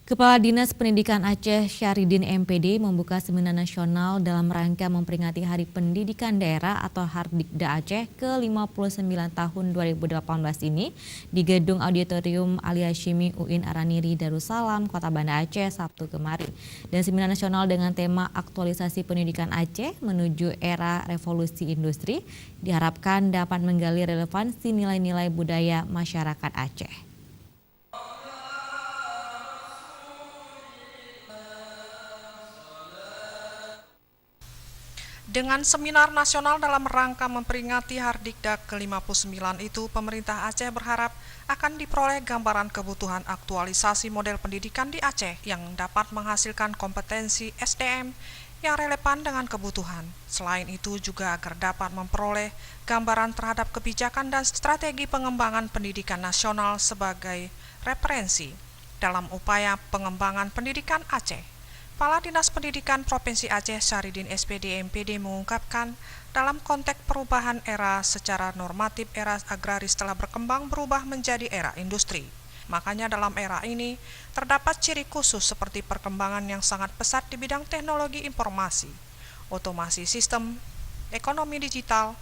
Kepala Dinas Pendidikan Aceh Syahridin MPD membuka seminar nasional dalam rangka memperingati Hari Pendidikan Daerah atau Hardikda Aceh ke-59 tahun 2018 ini di Gedung Auditorium Ali Hashimi UIN Araniri Darussalam, Kota Banda Aceh, Sabtu kemarin. Dan seminar nasional dengan tema aktualisasi pendidikan Aceh menuju era revolusi industri diharapkan dapat menggali relevansi nilai-nilai budaya masyarakat Aceh. Dengan seminar nasional dalam rangka memperingati Hardikda ke-59 itu, pemerintah Aceh berharap akan diperoleh gambaran kebutuhan aktualisasi model pendidikan di Aceh yang dapat menghasilkan kompetensi SDM yang relevan dengan kebutuhan. Selain itu juga agar dapat memperoleh gambaran terhadap kebijakan dan strategi pengembangan pendidikan nasional sebagai referensi dalam upaya pengembangan pendidikan Aceh. Kepala Dinas Pendidikan Provinsi Aceh Syahridin SPD MPD mengungkapkan dalam konteks perubahan era secara normatif era agraris telah berkembang berubah menjadi era industri. Makanya dalam era ini terdapat ciri khusus seperti perkembangan yang sangat pesat di bidang teknologi informasi, otomasi sistem, ekonomi digital,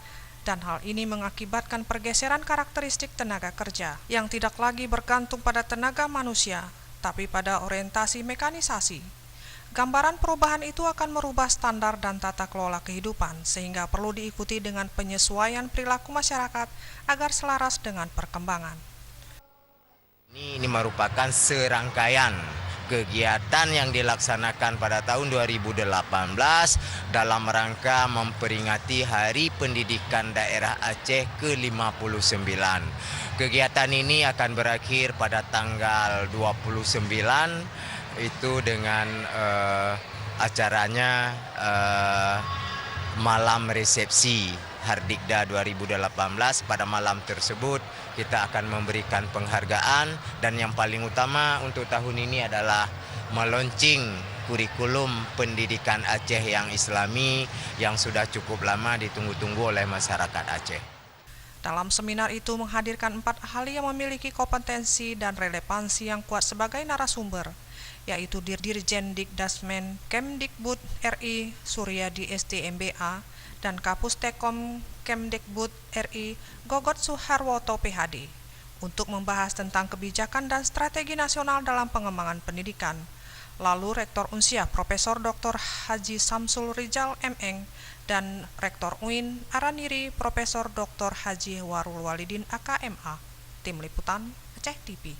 dan hal ini mengakibatkan pergeseran karakteristik tenaga kerja yang tidak lagi bergantung pada tenaga manusia, tapi pada orientasi mekanisasi. Gambaran perubahan itu akan merubah standar dan tata kelola kehidupan, sehingga perlu diikuti dengan penyesuaian perilaku masyarakat agar selaras dengan perkembangan. Ini merupakan serangkaian kegiatan yang dilaksanakan pada tahun 2018 dalam rangka memperingati Hari Pendidikan Daerah Aceh ke-59. Kegiatan ini akan berakhir pada tanggal 29 itu dengan acaranya malam resepsi Hardikda 2018. Pada malam tersebut kita akan memberikan penghargaan dan yang paling utama untuk tahun ini adalah meluncing kurikulum pendidikan Aceh yang Islami yang sudah cukup lama ditunggu-tunggu oleh masyarakat Aceh. Dalam seminar itu menghadirkan 4 ahli yang memiliki kompetensi dan relevansi yang kuat sebagai narasumber, yaitu Dirjen Dikdasmen Kemdikbud RI Suryadi STMBA dan Kapustekom Kemdikbud RI Gogot Suharwoto PhD untuk membahas tentang kebijakan dan strategi nasional dalam pengembangan pendidikan. Lalu Rektor Unsia Profesor Dr. Haji Samsul Rijal MN dan Rektor UIN Araniri Profesor Dr. Haji Warul Walidin AKMA. Tim Liputan Aceh TV.